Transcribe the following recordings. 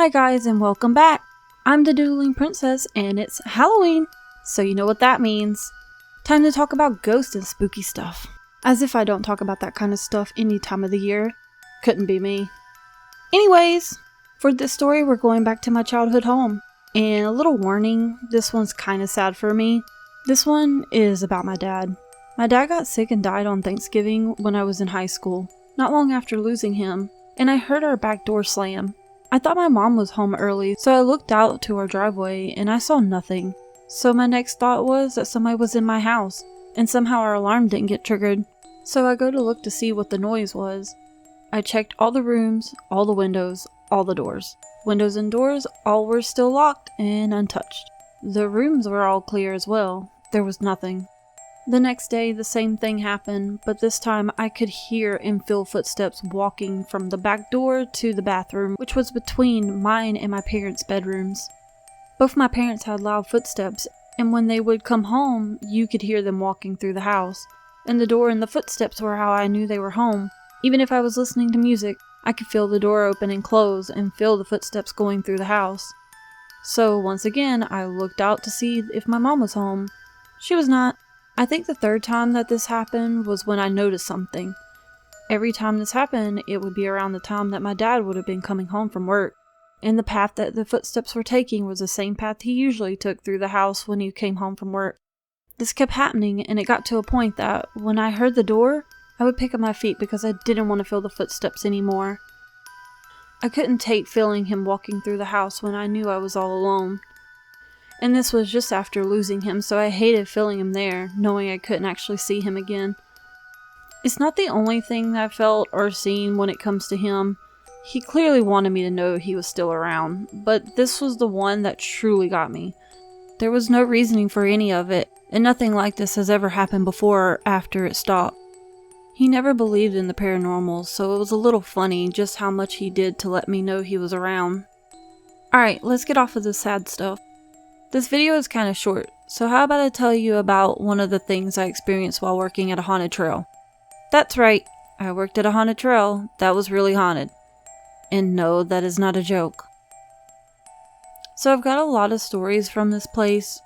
Hi guys and welcome back. I'm the Doodling Princess and it's Halloween, so you know what that means. Time to talk about ghosts and spooky stuff. As if I don't talk about that kind of stuff any time of the year. Couldn't be me. Anyways, for this story we're going back to my childhood home. And a little warning, this one's kinda sad for me. This one is about my dad. My dad got sick and died on Thanksgiving when I was in high school, not long after losing him, and I heard our back door slam. I thought my mom was home early, so I looked out to our driveway and I saw nothing. So my next thought was that somebody was in my house, and somehow our alarm didn't get triggered. So I go to look to see what the noise was. I checked all the rooms, all the windows, all the doors. Windows and doors, all were still locked and untouched. The rooms were all clear as well. There was nothing. The next day, the same thing happened, but this time I could hear and feel footsteps walking from the back door to the bathroom, which was between mine and my parents' bedrooms. Both my parents had loud footsteps, and when they would come home, you could hear them walking through the house. And the door and the footsteps were how I knew they were home. Even if I was listening to music, I could feel the door open and close and feel the footsteps going through the house. So once again, I looked out to see if my mom was home. She was not. I think the third time that this happened was when I noticed something. Every time this happened, it would be around the time that my dad would have been coming home from work. And the path that the footsteps were taking was the same path he usually took through the house when he came home from work. This kept happening, and it got to a point that when I heard the door, I would pick up my feet because I didn't want to feel the footsteps anymore. I couldn't take feeling him walking through the house when I knew I was all alone. And this was just after losing him, so I hated feeling him there, knowing I couldn't actually see him again. It's not the only thing that I felt or seen when it comes to him. He clearly wanted me to know he was still around, but this was the one that truly got me. There was no reasoning for any of it, and nothing like this has ever happened before or after it stopped. He never believed in the paranormal, so it was a little funny just how much he did to let me know he was around. Alright, let's get off of the sad stuff. This video is kind of short, so how about I tell you about one of the things I experienced while working at a haunted trail. That's right, I worked at a haunted trail that was really haunted. And no, that is not a joke. So I've got a lot of stories from this place,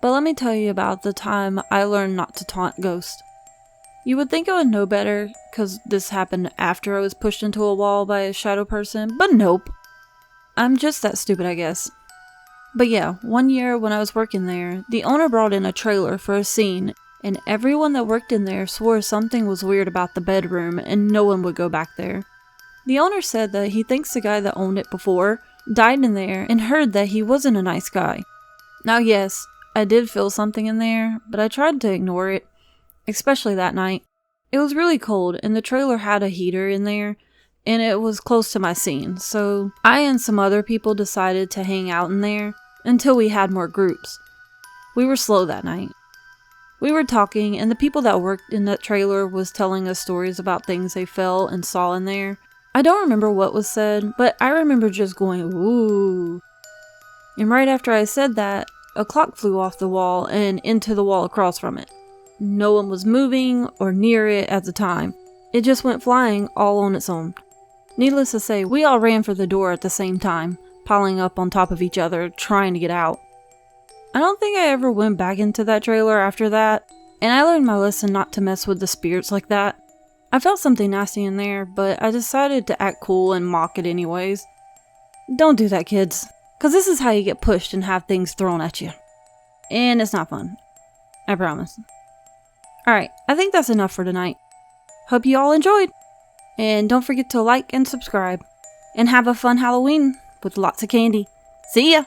but let me tell you about the time I learned not to taunt ghosts. You would think I would know better, cause this happened after I was pushed into a wall by a shadow person, but nope. I'm just that stupid, I guess. But yeah, one year when I was working there, the owner brought in a trailer for a scene, and everyone that worked in there swore something was weird about the bedroom and no one would go back there. The owner said that he thinks the guy that owned it before died in there and heard that he wasn't a nice guy. Now yes, I did feel something in there, but I tried to ignore it, especially that night. It was really cold and the trailer had a heater in there, and it was close to my scene, so I and some other people decided to hang out in there until we had more groups. We were slow that night. We were talking, and the people that worked in that trailer was telling us stories about things they felt and saw in there. I don't remember what was said, but I remember just going, ooh. And right after I said that, a clock flew off the wall and into the wall across from it. No one was moving or near it at the time. It just went flying all on its own. Needless to say, we all ran for the door at the same time, piling up on top of each other, trying to get out. I don't think I ever went back into that trailer after that, and I learned my lesson not to mess with the spirits like that. I felt something nasty in there, but I decided to act cool and mock it anyways. Don't do that, kids, cause this is how you get pushed and have things thrown at you. And it's not fun. I promise. Alright, I think that's enough for tonight. Hope you all enjoyed! And don't forget to like and subscribe. And have a fun Halloween with lots of candy. See ya!